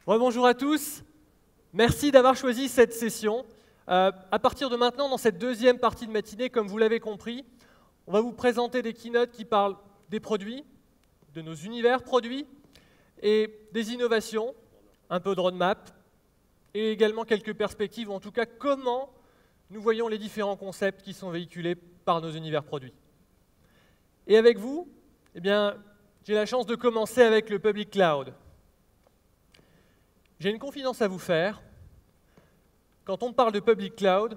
Rebonjour à tous, merci d'avoir choisi cette session. À partir de maintenant, dans cette deuxième partie de matinée, comme vous l'avez compris, on va vous présenter des keynotes qui parlent des produits, de nos univers produits et des innovations, un peu de roadmap et également quelques perspectives, ou en tout cas comment nous voyons les différents concepts qui sont véhiculés par nos univers produits. Et avec vous, j'ai la chance de commencer avec le Public Cloud. J'ai une confidence à vous faire. Quand on parle de Public Cloud,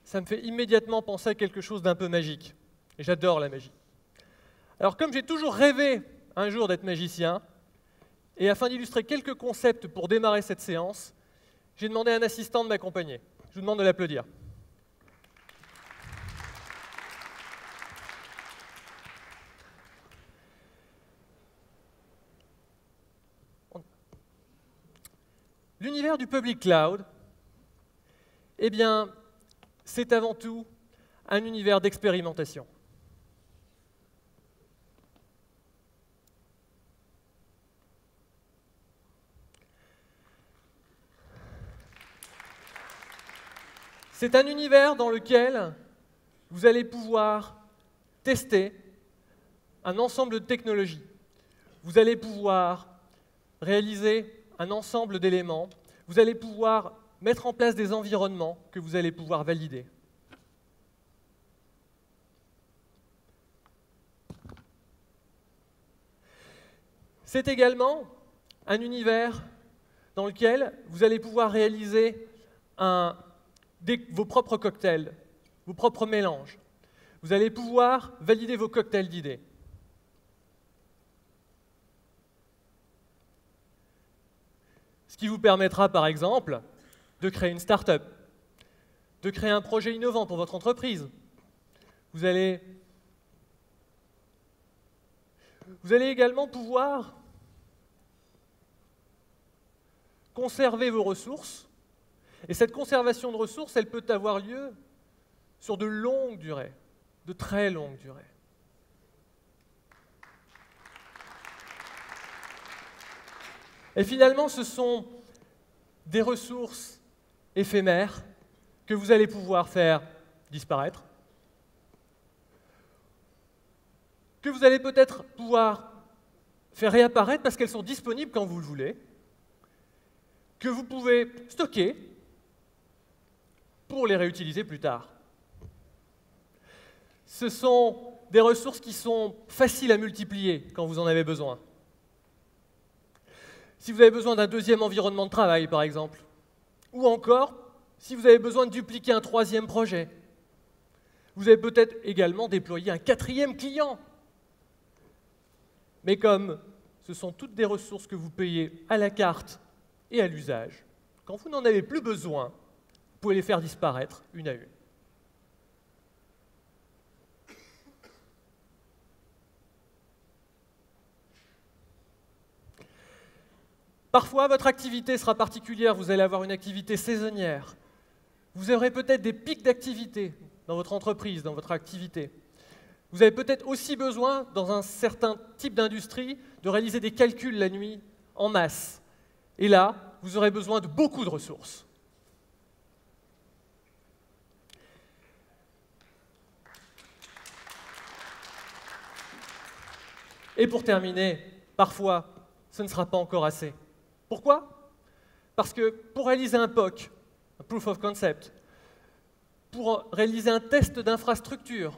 ça me fait immédiatement penser à quelque chose d'un peu magique. Et j'adore la magie. Alors comme j'ai toujours rêvé un jour d'être magicien, et afin d'illustrer quelques concepts pour démarrer cette séance, j'ai demandé à un assistant de m'accompagner. Je vous demande de l'applaudir. L'univers du Public Cloud, c'est avant tout un univers d'expérimentation. C'est un univers dans lequel vous allez pouvoir tester un ensemble de technologies. Vous allez pouvoir réaliser un ensemble d'éléments. Vous allez pouvoir mettre en place des environnements que vous allez pouvoir valider. C'est également un univers dans lequel vous allez pouvoir réaliser vos propres cocktails, vos propres mélanges. Vous allez pouvoir valider vos cocktails d'idées. Ce qui vous permettra, par exemple, de créer une start-up, de créer un projet innovant pour votre entreprise. Vous allez également pouvoir conserver vos ressources. Et cette conservation de ressources, elle peut avoir lieu sur de longues durées, de très longues durées. Et finalement, ce sont des ressources éphémères que vous allez pouvoir faire disparaître, que vous allez peut-être pouvoir faire réapparaître parce qu'elles sont disponibles quand vous le voulez, que vous pouvez stocker pour les réutiliser plus tard. Ce sont des ressources qui sont faciles à multiplier quand vous en avez besoin. Si vous avez besoin d'un deuxième environnement de travail, par exemple, ou encore, si vous avez besoin de dupliquer un troisième projet, vous avez peut-être également déployé un quatrième client. Mais comme ce sont toutes des ressources que vous payez à la carte et à l'usage, quand vous n'en avez plus besoin, vous pouvez les faire disparaître une à une. Parfois, votre activité sera particulière, vous allez avoir une activité saisonnière. Vous aurez peut-être des pics d'activité dans votre entreprise, dans votre activité. Vous avez peut-être aussi besoin, dans un certain type d'industrie, de réaliser des calculs la nuit en masse. Et là, vous aurez besoin de beaucoup de ressources. Et pour terminer, parfois, ce ne sera pas encore assez. Pourquoi? Parce que pour réaliser un POC, un Proof of Concept, pour réaliser un test d'infrastructure,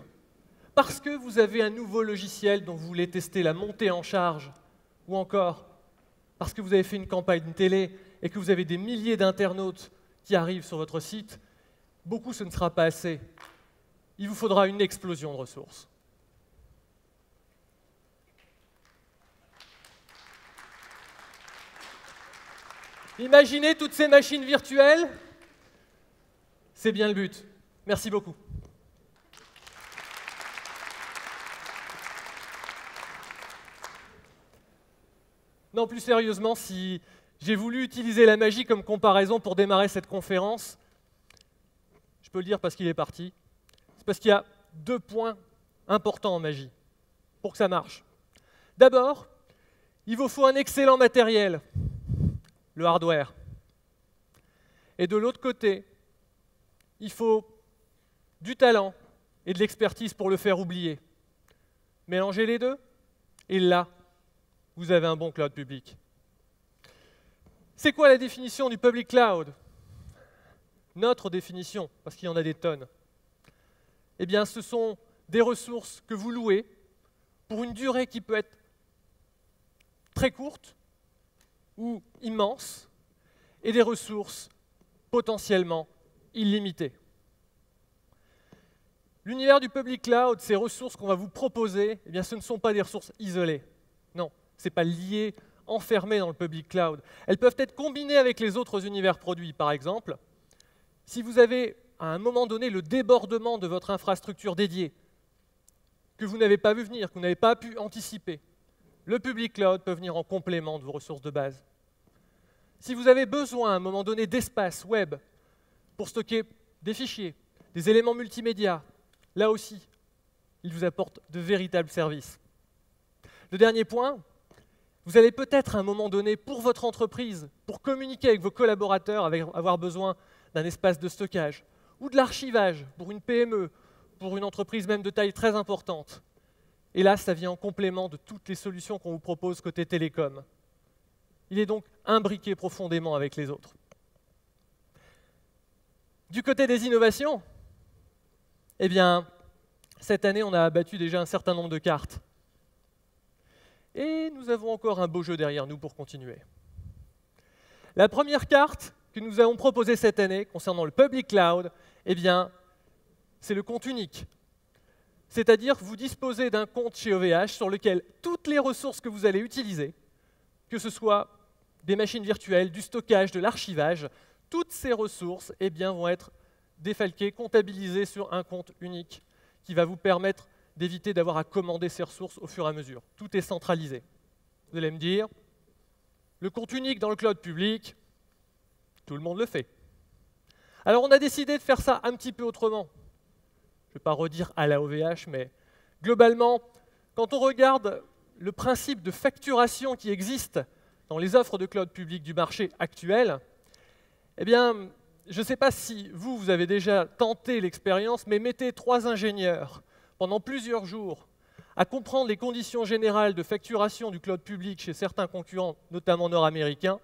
parce que vous avez un nouveau logiciel dont vous voulez tester la montée en charge, ou encore parce que vous avez fait une campagne télé et que vous avez des milliers d'internautes qui arrivent sur votre site, beaucoup ce ne sera pas assez. Il vous faudra une explosion de ressources. Imaginez toutes ces machines virtuelles, c'est bien le but. Merci beaucoup. Non, plus sérieusement, si j'ai voulu utiliser la magie comme comparaison pour démarrer cette conférence, je peux le dire parce qu'il est parti, c'est parce qu'il y a 2 points importants en magie pour que ça marche. D'abord, il vous faut un excellent matériel. le hardware. Et de l'autre côté, il faut du talent et de l'expertise pour le faire oublier. Mélangez les deux, et là, vous avez un bon cloud public. C'est quoi la définition du public cloud? Notre définition, parce qu'il y en a des tonnes. Eh bien, ce sont des ressources que vous louez pour une durée qui peut être très courte ou immense, et des ressources potentiellement illimitées. L'univers du public cloud, ces ressources qu'on va vous proposer, eh bien, ce ne sont pas des ressources isolées. Non, ce n'est pas lié, enfermé dans le public cloud. Elles peuvent être combinées avec les autres univers produits. Par exemple, si vous avez à un moment donné le débordement de votre infrastructure dédiée, que vous n'avez pas vu venir, que vous n'avez pas pu anticiper, le public cloud peut venir en complément de vos ressources de base. Si vous avez besoin à un moment donné d'espace web pour stocker des fichiers, des éléments multimédia, là aussi, il vous apporte de véritables services. Le dernier point, vous allez peut-être à un moment donné, pour votre entreprise, pour communiquer avec vos collaborateurs, avoir besoin d'un espace de stockage ou de l'archivage pour une PME, pour une entreprise même de taille très importante. Et là, ça vient en complément de toutes les solutions qu'on vous propose côté télécom. Il est donc imbriqué profondément avec les autres. Du côté des innovations, eh bien, cette année, on a abattu déjà un certain nombre de cartes. Et nous avons encore un beau jeu derrière nous pour continuer. La première carte que nous avons proposée cette année concernant le public cloud, eh bien, c'est le compte unique. C'est-à-dire que vous disposez d'un compte chez OVH sur lequel toutes les ressources que vous allez utiliser, que ce soit des machines virtuelles, du stockage, de l'archivage, toutes ces ressources eh bien, vont être défalquées, comptabilisées sur un compte unique qui va vous permettre d'éviter d'avoir à commander ces ressources au fur et à mesure. Tout est centralisé. Vous allez me dire, le compte unique dans le cloud public, tout le monde le fait. Alors on a décidé de faire ça un petit peu autrement. Je ne vais pas redire à la OVH, mais globalement, quand on regarde le principe de facturation qui existe dans les offres de cloud public du marché actuel, eh bien, je ne sais pas si vous avez déjà tenté l'expérience, mais mettez 3 ingénieurs pendant plusieurs jours à comprendre les conditions générales de facturation du cloud public chez certains concurrents, notamment nord-américains.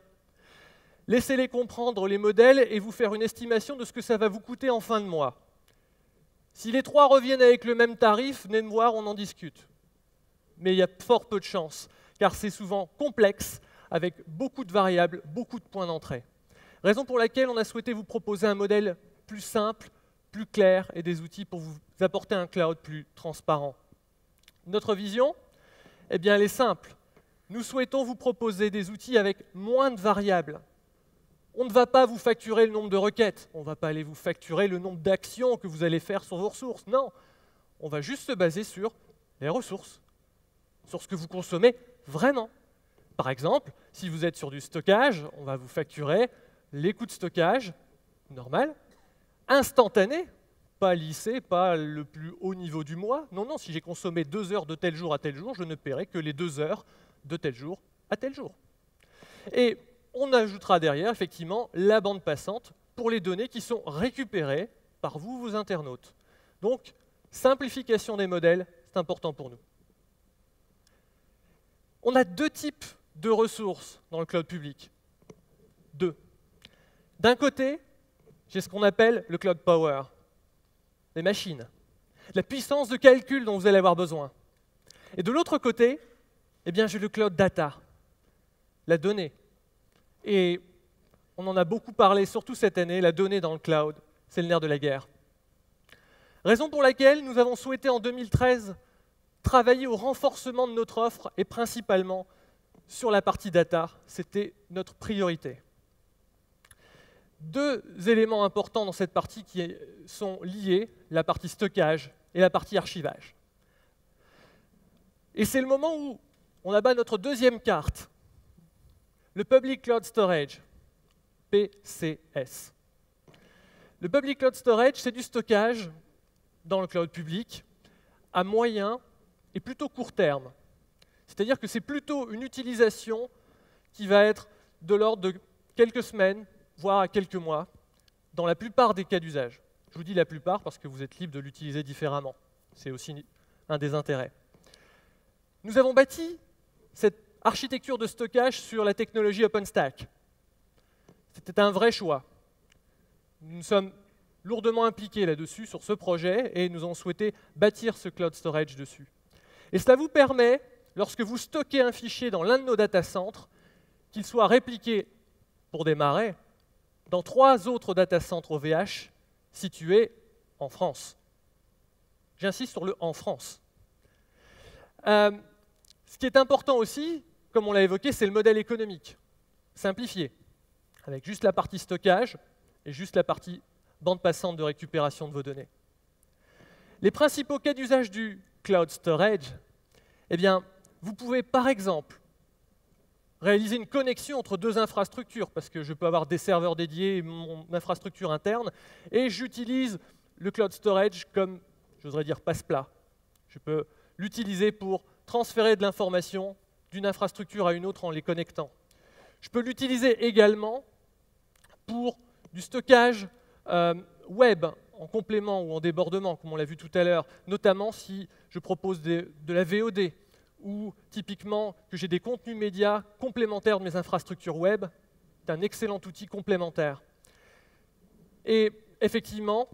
Laissez-les comprendre les modèles et vous faire une estimation de ce que ça va vous coûter en fin de mois. Si les 3 reviennent avec le même tarif, venez me voir, on en discute. Mais il y a fort peu de chances, car c'est souvent complexe, avec beaucoup de variables, beaucoup de points d'entrée. Raison pour laquelle on a souhaité vous proposer un modèle plus simple, plus clair et des outils pour vous apporter un cloud plus transparent. Notre vision, eh bien, elle est simple. Nous souhaitons vous proposer des outils avec moins de variables. On ne va pas vous facturer le nombre de requêtes, on ne va pas aller vous facturer le nombre d'actions que vous allez faire sur vos ressources. Non, on va juste se baser sur les ressources, sur ce que vous consommez vraiment. Par exemple, si vous êtes sur du stockage, on va vous facturer les coûts de stockage, normal, instantané, pas lissé, pas le plus haut niveau du mois. Non, non, si j'ai consommé 2 heures de tel jour à tel jour, je ne paierai que les 2 heures de tel jour à tel jour. Et on ajoutera derrière, effectivement, la bande passante pour les données qui sont récupérées par vous, vos internautes. Donc, simplification des modèles, c'est important pour nous. On a 2 types de ressources dans le cloud public. 2. D'un côté, j'ai ce qu'on appelle le cloud power, les machines, la puissance de calcul dont vous allez avoir besoin. Et de l'autre côté, eh bien, j'ai le cloud data, la donnée. Et on en a beaucoup parlé, surtout cette année, la donnée dans le cloud, c'est le nerf de la guerre. Raison pour laquelle nous avons souhaité en 2013 travailler au renforcement de notre offre et principalement sur la partie data, c'était notre priorité. 2 éléments importants dans cette partie qui sont liés, la partie stockage et la partie archivage. Et c'est le moment où on abat notre deuxième carte, le Public Cloud Storage, PCS. Le Public Cloud Storage, c'est du stockage dans le cloud public à moyen et plutôt court terme. C'est-à-dire que c'est plutôt une utilisation qui va être de l'ordre de quelques semaines, voire quelques mois, dans la plupart des cas d'usage. Je vous dis la plupart parce que vous êtes libre de l'utiliser différemment. C'est aussi un des intérêts. Nous avons bâti cette architecture de stockage sur la technologie OpenStack. C'était un vrai choix. Nous sommes lourdement impliqués là-dessus, sur ce projet, et nous avons souhaité bâtir ce cloud storage dessus. Et cela vous permet, lorsque vous stockez un fichier dans l'un de nos data centers, qu'il soit répliqué, pour démarrer, dans 3 autres data centers OVH situés en France. J'insiste sur le « en France ». Ce qui est important aussi, comme on l'a évoqué, c'est le modèle économique, simplifié, avec juste la partie stockage et juste la partie bande passante de récupération de vos données. Les principaux cas d'usage du cloud storage, eh bien, vous pouvez par exemple réaliser une connexion entre 2 infrastructures, parce que je peux avoir des serveurs dédiés, mon infrastructure interne, et j'utilise le cloud storage comme, j'oserais dire, passe-plat. Je peux l'utiliser pour transférer de l'information d'une infrastructure à une autre en les connectant. Je peux l'utiliser également pour du stockage web, en complément ou en débordement, comme on l'a vu tout à l'heure, notamment si je propose de la VOD, ou typiquement que j'ai des contenus médias complémentaires de mes infrastructures web. C'est un excellent outil complémentaire. Et effectivement,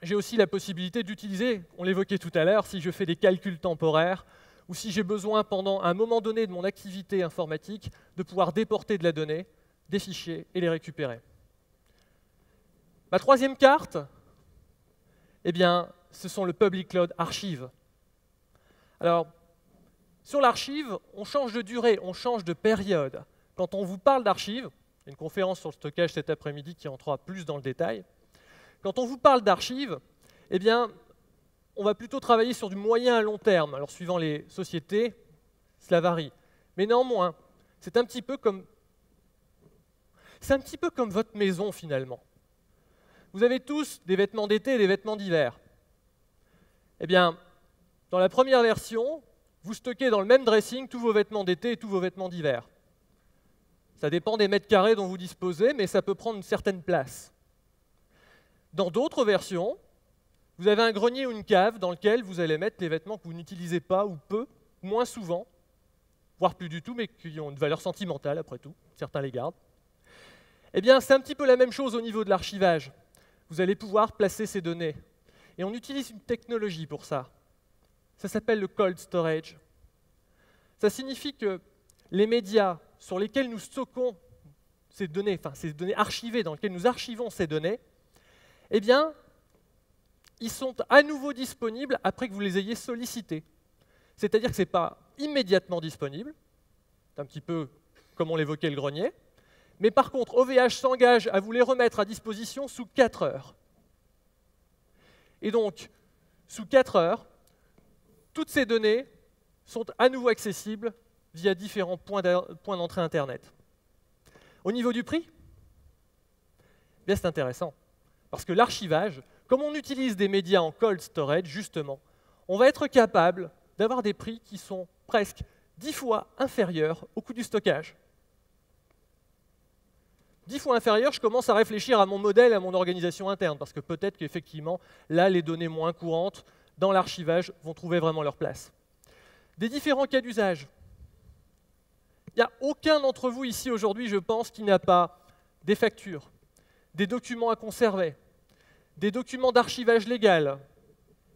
j'ai aussi la possibilité d'utiliser, on l'évoquait tout à l'heure, si je fais des calculs temporaires, ou si j'ai besoin pendant un moment donné de mon activité informatique, de pouvoir déporter de la donnée, des fichiers et les récupérer. Ma 3e carte, eh bien, ce sont le Public Cloud Archive. Alors, sur l'archive, on change de durée, on change de période. Quand on vous parle d'archive, il y a une conférence sur le stockage cet après-midi qui entrera plus dans le détail. Quand on vous parle d'archive, eh bien, on va plutôt travailler sur du moyen à long terme. Alors, suivant les sociétés, cela varie. Mais néanmoins, c'est un petit peu comme votre maison, finalement. Vous avez tous des vêtements d'été et des vêtements d'hiver. Eh bien, dans la première version, vous stockez dans le même dressing tous vos vêtements d'été et tous vos vêtements d'hiver. Ça dépend des mètres carrés dont vous disposez, mais ça peut prendre une certaine place. Dans d'autres versions, vous avez un grenier ou une cave dans lequel vous allez mettre les vêtements que vous n'utilisez pas ou peu, moins souvent, voire plus du tout, mais qui ont une valeur sentimentale après tout, certains les gardent. Eh bien, c'est un petit peu la même chose au niveau de l'archivage. Vous allez pouvoir placer ces données. Et on utilise une technologie pour ça. Ça s'appelle le cold storage. Ça signifie que les médias sur lesquels nous stockons ces données, enfin ces données archivées dans lesquelles nous archivons ces données, eh bien, ils sont à nouveau disponibles après que vous les ayez sollicités. C'est-à-dire que ce n'est pas immédiatement disponible, c'est un petit peu comme on l'évoquait le grenier, mais par contre, OVH s'engage à vous les remettre à disposition sous 4 heures. Et donc, sous 4 heures, toutes ces données sont à nouveau accessibles via différents points d'entrée Internet. Au niveau du prix, bien c'est intéressant, parce que l'archivage, comme on utilise des médias en cold storage, justement, on va être capable d'avoir des prix qui sont presque 10 fois inférieurs au coût du stockage. 10 fois inférieur, je commence à réfléchir à mon modèle, à mon organisation interne, parce que peut-être qu'effectivement, là, les données moins courantes dans l'archivage vont trouver vraiment leur place. Des différents cas d'usage. Il n'y a aucun d'entre vous ici aujourd'hui, je pense, qui n'a pas des factures, des documents à conserver, des documents d'archivage légal.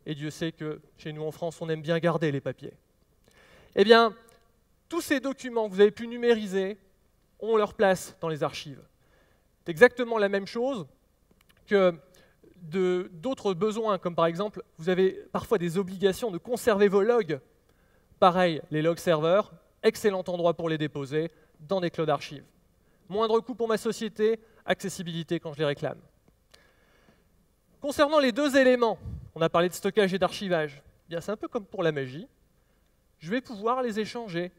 Et Dieu sait que chez nous en France, on aime bien garder les papiers. Eh bien, tous ces documents que vous avez pu numériser ont leur place dans les archives. C'est exactement la même chose que d'autres besoins, comme par exemple, vous avez parfois des obligations de conserver vos logs. Pareil, les log serveurs, excellent endroit pour les déposer dans des cloud archives. Moindre coût pour ma société, accessibilité quand je les réclame. Concernant les 2 éléments, on a parlé de stockage et d'archivage. C'est un peu comme pour la magie. Je vais pouvoir les échanger.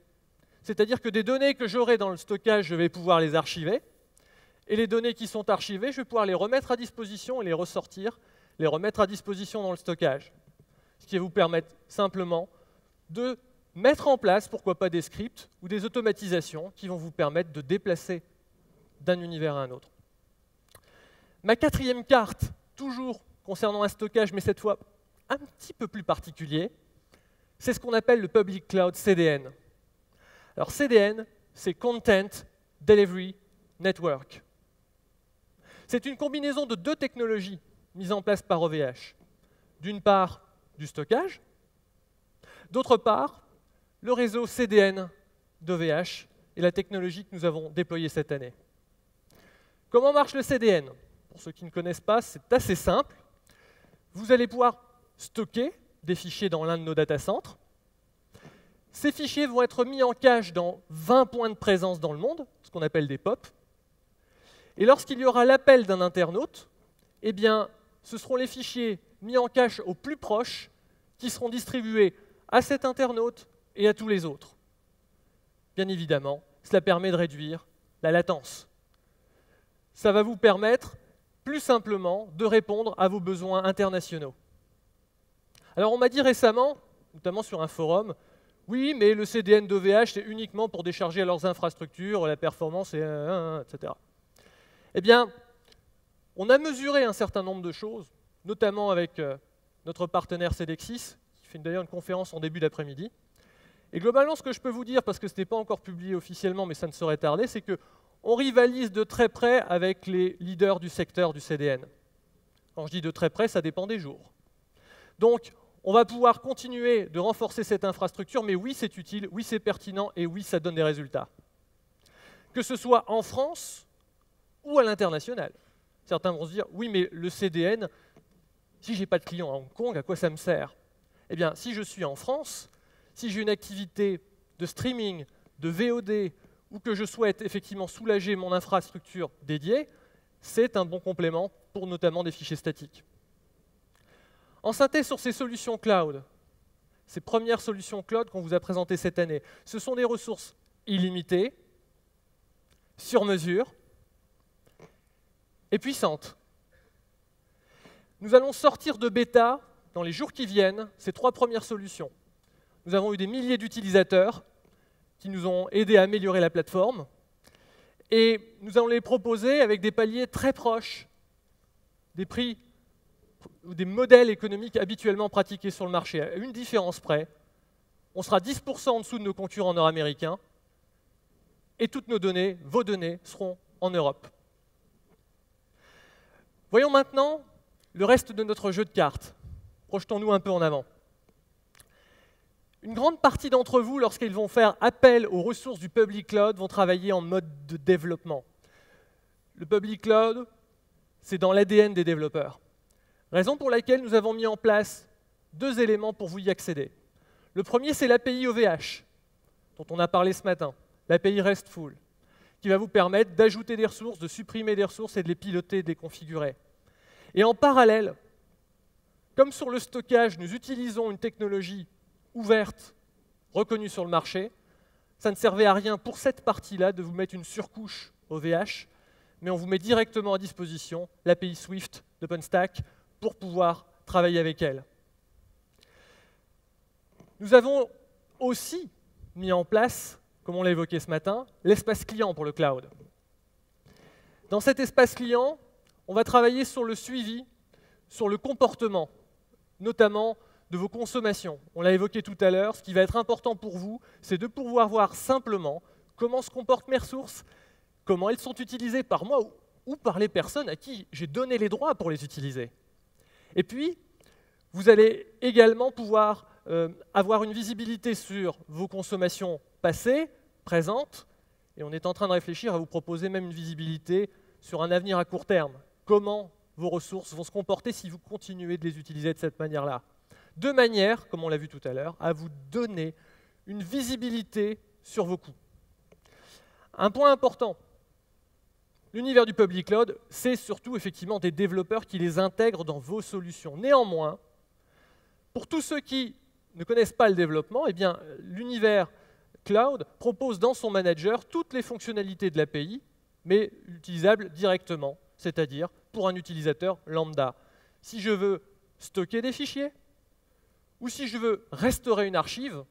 C'est-à-dire que des données que j'aurai dans le stockage, je vais pouvoir les archiver. Et les données qui sont archivées, je vais pouvoir les remettre à disposition et les ressortir, les remettre à disposition dans le stockage. Ce qui va vous permettre simplement de mettre en place, pourquoi pas des scripts ou des automatisations qui vont vous permettre de déplacer d'un univers à un autre. Ma quatrième carte, toujours concernant un stockage, mais cette fois un petit peu plus particulier, c'est ce qu'on appelle le Public Cloud CDN. Alors CDN, c'est Content Delivery Network. C'est une combinaison de deux technologies mises en place par OVH. D'une part, du stockage, d'autre part, le réseau CDN d'OVH et la technologie que nous avons déployée cette année. Comment marche le CDN? Pour ceux qui ne connaissent pas, c'est assez simple. Vous allez pouvoir stocker des fichiers dans l'un de nos data centers. Ces fichiers vont être mis en cache dans 20 points de présence dans le monde, ce qu'on appelle des POP. Et lorsqu'il y aura l'appel d'un internaute, eh bien, ce seront les fichiers mis en cache au plus proche qui seront distribués à cet internaute et à tous les autres. Bien évidemment, cela permet de réduire la latence. Ça va vous permettre, plus simplement, de répondre à vos besoins internationaux. Alors, on m'a dit récemment, notamment sur un forum, oui, mais le CDN d'OVH, c'est uniquement pour décharger leurs infrastructures, la performance, etc. Eh bien, on a mesuré un certain nombre de choses, notamment avec notre partenaire Cedexis, qui fait d'ailleurs une conférence en début d'après-midi. Et globalement, ce que je peux vous dire, parce que ce n'est pas encore publié officiellement, mais ça ne saurait tarder, c'est qu'on rivalise de très près avec les leaders du secteur du CDN. Quand je dis de très près, ça dépend des jours. Donc, on va pouvoir continuer de renforcer cette infrastructure, mais oui, c'est utile, oui, c'est pertinent, et oui, ça donne des résultats. Que ce soit en France ou à l'international. Certains vont se dire, oui, mais le CDN, si je n'ai pas de client à Hong Kong, à quoi ça me sert? Eh bien, si je suis en France, si j'ai une activité de streaming, de VOD, ou que je souhaite effectivement soulager mon infrastructure dédiée, c'est un bon complément pour notamment des fichiers statiques. En synthèse sur ces solutions cloud, ces premières solutions cloud qu'on vous a présentées cette année, ce sont des ressources illimitées, sur mesure et puissantes. Nous allons sortir de bêta, dans les jours qui viennent, ces trois premières solutions. Nous avons eu des milliers d'utilisateurs qui nous ont aidés à améliorer la plateforme, et nous allons les proposer avec des paliers très proches des prix ou des modèles économiques habituellement pratiqués sur le marché. À une différence près, on sera 10% en dessous de nos concurrents nord-américains, et toutes nos données, vos données, seront en Europe. Voyons maintenant le reste de notre jeu de cartes. Projetons-nous un peu en avant. Une grande partie d'entre vous, lorsqu'ils vont faire appel aux ressources du public cloud, vont travailler en mode de développement. Le public cloud, c'est dans l'ADN des développeurs. Raison pour laquelle nous avons mis en place deux éléments pour vous y accéder. Le premier, c'est l'API OVH, dont on a parlé ce matin, l'API RESTful, qui va vous permettre d'ajouter des ressources, de supprimer des ressources et de les piloter, de les configurer. Et en parallèle, comme sur le stockage, nous utilisons une technologie ouverte, reconnue sur le marché, ça ne servait à rien pour cette partie-là de vous mettre une surcouche OVH, mais on vous met directement à disposition l'API Swift d'OpenStack pour pouvoir travailler avec elle. Nous avons aussi mis en place, comme on l'a évoqué ce matin, l'espace client pour le cloud. Dans cet espace client, on va travailler sur le suivi, sur le comportement, notamment de vos consommations. On l'a évoqué tout à l'heure, ce qui va être important pour vous, c'est de pouvoir voir simplement comment se comportent mes ressources, comment elles sont utilisées par moi ou par les personnes à qui j'ai donné les droits pour les utiliser. Et puis, vous allez également pouvoir avoir une visibilité sur vos consommations passées, présentes, et on est en train de réfléchir à vous proposer même une visibilité sur un avenir à court terme. Comment vos ressources vont se comporter si vous continuez de les utiliser de cette manière-là. De manière, comme on l'a vu tout à l'heure, à vous donner une visibilité sur vos coûts. Un point important, l'univers du public cloud, c'est surtout effectivement des développeurs qui les intègrent dans vos solutions. Néanmoins, pour tous ceux qui ne connaissent pas le développement, eh bien, l'univers cloud propose dans son manager toutes les fonctionnalités de l'API, mais utilisables directement, c'est-à-dire pour un utilisateur lambda. Si je veux stocker des fichiers, ou si je veux restaurer une archive,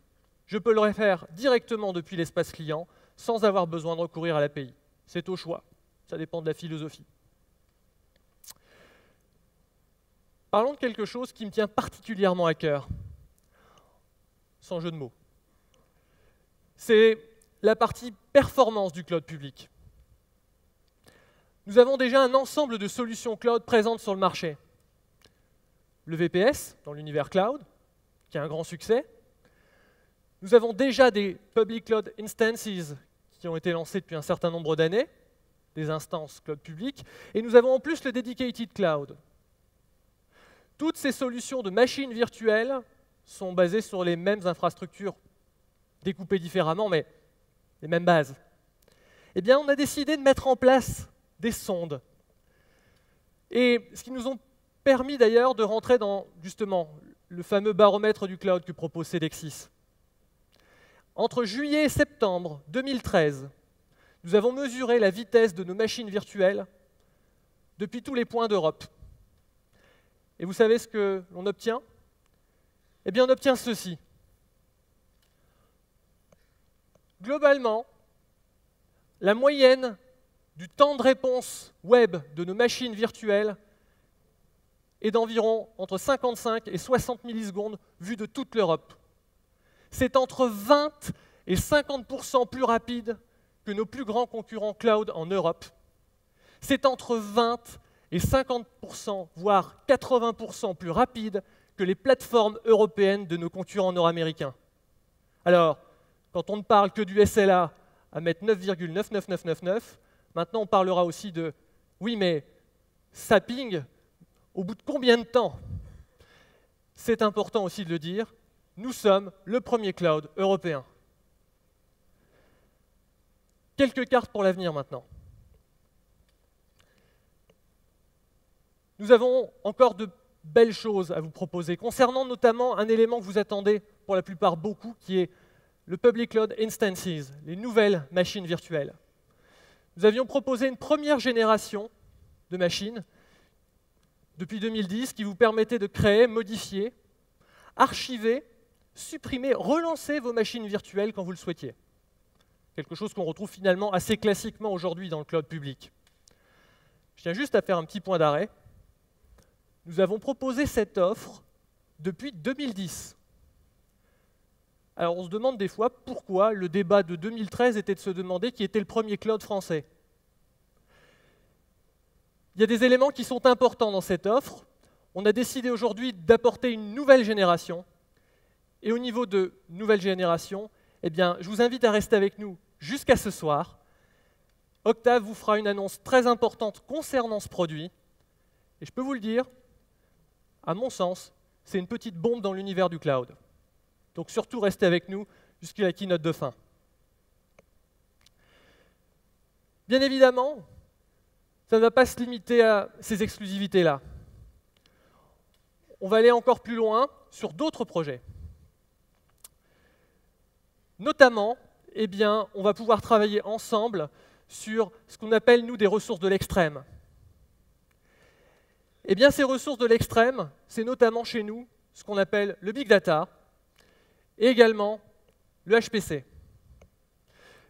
je peux le faire directement depuis l'espace client sans avoir besoin de recourir à l'API. C'est au choix. Ça dépend de la philosophie. Parlons de quelque chose qui me tient particulièrement à cœur, sans jeu de mots. C'est la partie performance du cloud public. Nous avons déjà un ensemble de solutions cloud présentes sur le marché. Le VPS, dans l'univers cloud, qui a un grand succès. Nous avons déjà des Public Cloud Instances qui ont été lancées depuis un certain nombre d'années, des instances cloud publiques, et nous avons en plus le Dedicated Cloud. Toutes ces solutions de machines virtuelles sont basées sur les mêmes infrastructures, découpées différemment, mais les mêmes bases. Eh bien, on a décidé de mettre en place des sondes. Et ce qui nous ont permis d'ailleurs de rentrer dans, justement, le fameux baromètre du cloud que propose Cedexis. Entre juillet et septembre 2013, nous avons mesuré la vitesse de nos machines virtuelles depuis tous les points d'Europe. Et vous savez ce que l'on obtient? Eh bien, on obtient ceci. Globalement, la moyenne du temps de réponse web de nos machines virtuelles est d'environ entre 55 et 60 millisecondes vu de toute l'Europe. C'est entre 20 et 50% plus rapide que nos plus grands concurrents cloud en Europe. C'est entre 20 et 50%, voire 80% plus rapide que les plateformes européennes de nos concurrents nord-américains. Alors, quand on ne parle que du SLA à mettre 9,99999, maintenant on parlera aussi de « oui, mais ça ping au bout de combien de temps ?» C'est important aussi de le dire, nous sommes le premier cloud européen. Quelques cartes pour l'avenir maintenant. Nous avons encore de belles choses à vous proposer, concernant notamment un élément que vous attendez pour la plupart beaucoup, qui est le Public Cloud Instances, les nouvelles machines virtuelles. Nous avions proposé une première génération de machines depuis 2010 qui vous permettait de créer, modifier, archiver, supprimer, relancer vos machines virtuelles quand vous le souhaitiez. Quelque chose qu'on retrouve finalement assez classiquement aujourd'hui dans le cloud public. Je tiens juste à faire un petit point d'arrêt. Nous avons proposé cette offre depuis 2010. Alors on se demande des fois pourquoi le débat de 2013 était de se demander qui était le premier cloud français. Il y a des éléments qui sont importants dans cette offre. On a décidé aujourd'hui d'apporter une nouvelle génération. Et au niveau de nouvelle génération, eh bien, je vous invite à rester avec nous jusqu'à ce soir. Octave vous fera une annonce très importante concernant ce produit. Et je peux vous le dire, à mon sens, c'est une petite bombe dans l'univers du cloud. Donc surtout, restez avec nous jusqu'à la keynote de fin. Bien évidemment, ça ne va pas se limiter à ces exclusivités-là. On va aller encore plus loin sur d'autres projets. Notamment, eh bien, on va pouvoir travailler ensemble sur ce qu'on appelle, nous, des ressources de l'extrême. Eh bien, ces ressources de l'extrême, c'est notamment chez nous ce qu'on appelle le big data et également le HPC.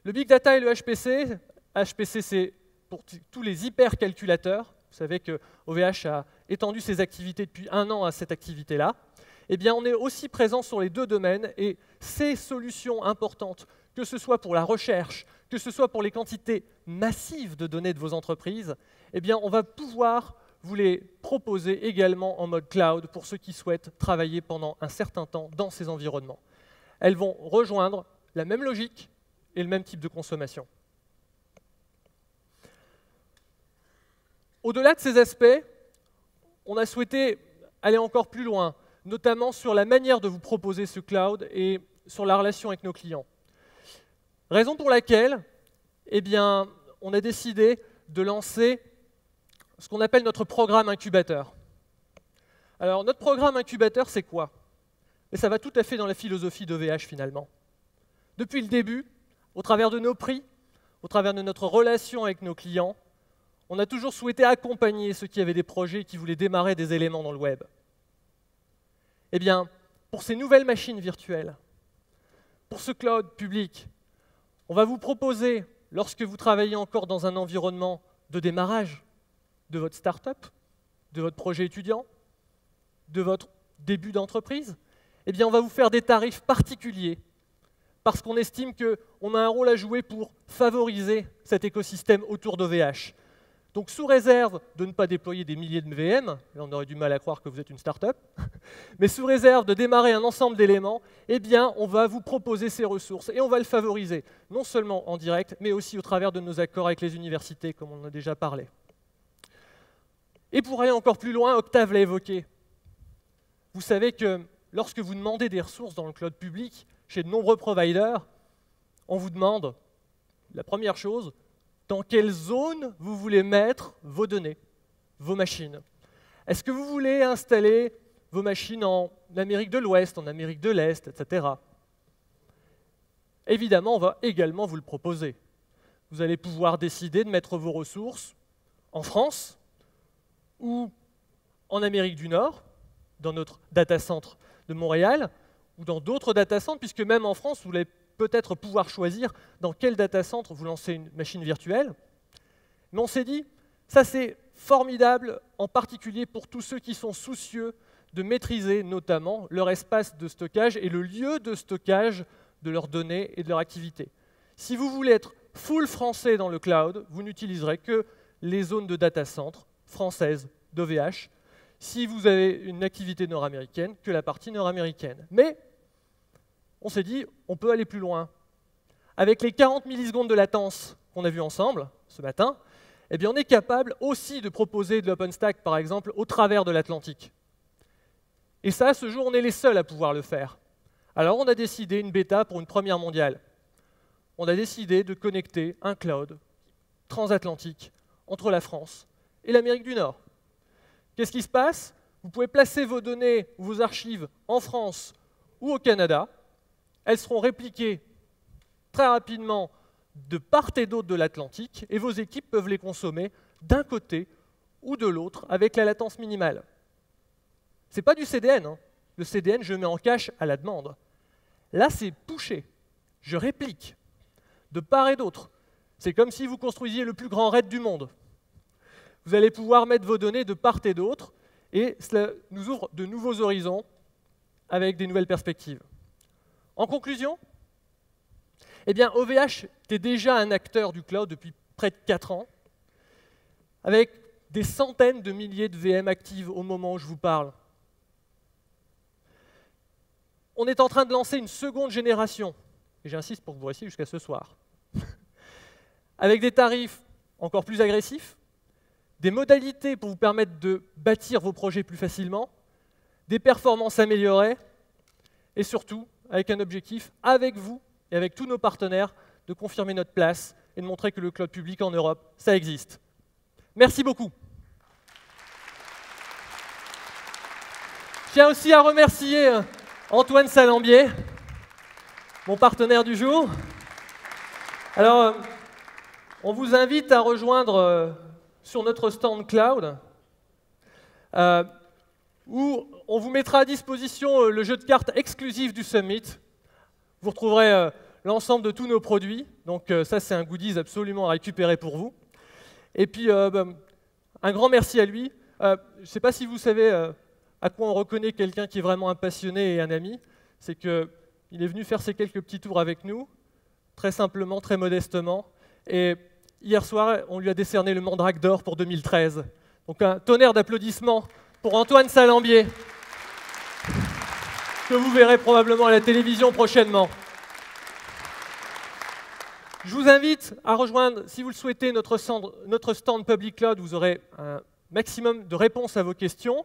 Le big data et le HPC c'est pour tous les hypercalculateurs. Vous savez que OVH a étendu ses activités depuis 1 an à cette activité-là. Eh bien, on est aussi présent sur les deux domaines et ces solutions importantes, que ce soit pour la recherche, que ce soit pour les quantités massives de données de vos entreprises, eh bien, on va pouvoir vous les proposer également en mode cloud pour ceux qui souhaitent travailler pendant un certain temps dans ces environnements. Elles vont rejoindre la même logique et le même type de consommation. Au-delà de ces aspects, on a souhaité aller encore plus loin, notamment sur la manière de vous proposer ce cloud et sur la relation avec nos clients. Raison pour laquelle, eh bien, on a décidé de lancer ce qu'on appelle notre programme incubateur. Alors, notre programme incubateur, c'est quoi? Et ça va tout à fait dans la philosophie d'OVH finalement. Depuis le début, au travers de nos prix, au travers de notre relation avec nos clients, on a toujours souhaité accompagner ceux qui avaient des projets et qui voulaient démarrer des éléments dans le web. Eh bien, pour ces nouvelles machines virtuelles, pour ce cloud public, on va vous proposer, lorsque vous travaillez encore dans un environnement de démarrage de votre start-up, de votre projet étudiant, de votre début d'entreprise, eh bien, on va vous faire des tarifs particuliers parce qu'on estime qu'on a un rôle à jouer pour favoriser cet écosystème autour d'OVH. Donc, sous réserve de ne pas déployer des milliers de VM, là on aurait du mal à croire que vous êtes une start-up, mais sous réserve de démarrer un ensemble d'éléments, eh bien, on va vous proposer ces ressources et on va le favoriser, non seulement en direct, mais aussi au travers de nos accords avec les universités, comme on en a déjà parlé. Et pour aller encore plus loin, Octave l'a évoqué. Vous savez que lorsque vous demandez des ressources dans le cloud public, chez de nombreux providers, on vous demande, la première chose, dans quelle zone vous voulez mettre vos données, vos machines. Est-ce que vous voulez installer vos machines en Amérique de l'Ouest, en Amérique de l'Est, etc. Évidemment, on va également vous le proposer. Vous allez pouvoir décider de mettre vos ressources en France ou en Amérique du Nord, dans notre data center de Montréal, ou dans d'autres data centers, puisque même en France, vous allez peut-être pouvoir choisir dans quel data center vous lancez une machine virtuelle. Mais on s'est dit, ça c'est formidable, en particulier pour tous ceux qui sont soucieux de maîtriser notamment leur espace de stockage et le lieu de stockage de leurs données et de leur activité. Si vous voulez être full français dans le cloud, vous n'utiliserez que les zones de data center françaises d'OVH. Si vous avez une activité nord-américaine, que la partie nord-américaine. Mais on s'est dit, on peut aller plus loin. Avec les 40 millisecondes de latence qu'on a vu ensemble ce matin, eh bien on est capable aussi de proposer de l'OpenStack, par exemple, au travers de l'Atlantique. Et ça, ce jour, on est les seuls à pouvoir le faire. Alors on a décidé une bêta pour une première mondiale. On a décidé de connecter un cloud transatlantique entre la France et l'Amérique du Nord. Qu'est-ce qui se passe? Vous pouvez placer vos données ou vos archives en France ou au Canada. Elles seront répliquées très rapidement de part et d'autre de l'Atlantique et vos équipes peuvent les consommer d'un côté ou de l'autre avec la latence minimale. Ce n'est pas du CDN. Hein. Le CDN, je mets en cache à la demande. Là, c'est pushé. Je réplique de part et d'autre. C'est comme si vous construisiez le plus grand RAID du monde. Vous allez pouvoir mettre vos données de part et d'autre et cela nous ouvre de nouveaux horizons avec des nouvelles perspectives. En conclusion, eh bien, OVH était déjà un acteur du cloud depuis près de 4 ans, avec des centaines de milliers de VM actives au moment où je vous parle. On est en train de lancer une seconde génération, et j'insiste pour que vous restiez jusqu'à ce soir, avec des tarifs encore plus agressifs, des modalités pour vous permettre de bâtir vos projets plus facilement, des performances améliorées, et surtout, avec un objectif, avec vous et avec tous nos partenaires, de confirmer notre place et de montrer que le cloud public en Europe, ça existe. Merci beaucoup. Je tiens aussi à remercier Antoine Salambier, mon partenaire du jour. Alors, on vous invite à rejoindre sur notre stand cloud, où on vous mettra à disposition le jeu de cartes exclusif du Summit. Vous retrouverez l'ensemble de tous nos produits. Donc ça, c'est un goodies absolument à récupérer pour vous. Et puis, un grand merci à lui. Je ne sais pas si vous savez à quoi on reconnaît quelqu'un qui est vraiment un passionné et un ami. C'est qu'il est venu faire ses quelques petits tours avec nous, très simplement, très modestement. Et hier soir, on lui a décerné le Mandrake d'or pour 2013. Donc un tonnerre d'applaudissements pour Antoine Salambier, que vous verrez probablement à la télévision prochainement. Je vous invite à rejoindre, si vous le souhaitez, notre stand Public Cloud. Vous aurez un maximum de réponses à vos questions.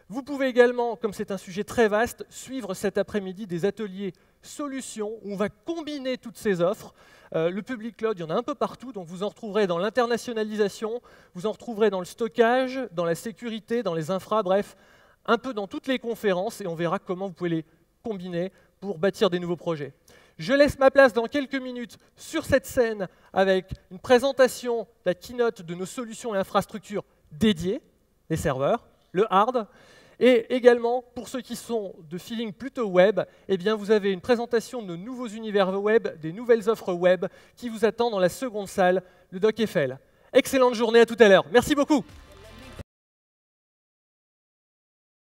Vous pouvez également, comme c'est un sujet très vaste, suivre cet après-midi des ateliers solutions où on va combiner toutes ces offres. Le Public Cloud, il y en a un peu partout, donc vous en retrouverez dans l'internationalisation, vous en retrouverez dans le stockage, dans la sécurité, dans les infras, bref, un peu dans toutes les conférences et on verra comment vous pouvez les combiner pour bâtir des nouveaux projets. Je laisse ma place dans quelques minutes sur cette scène avec une présentation de la keynote de nos solutions et infrastructures dédiées, les serveurs, le hard, et également, pour ceux qui sont de feeling plutôt web, eh bien vous avez une présentation de nos nouveaux univers web, des nouvelles offres web qui vous attendent dans la seconde salle, le Doc Eiffel. Excellente journée, à tout à l'heure. Merci beaucoup.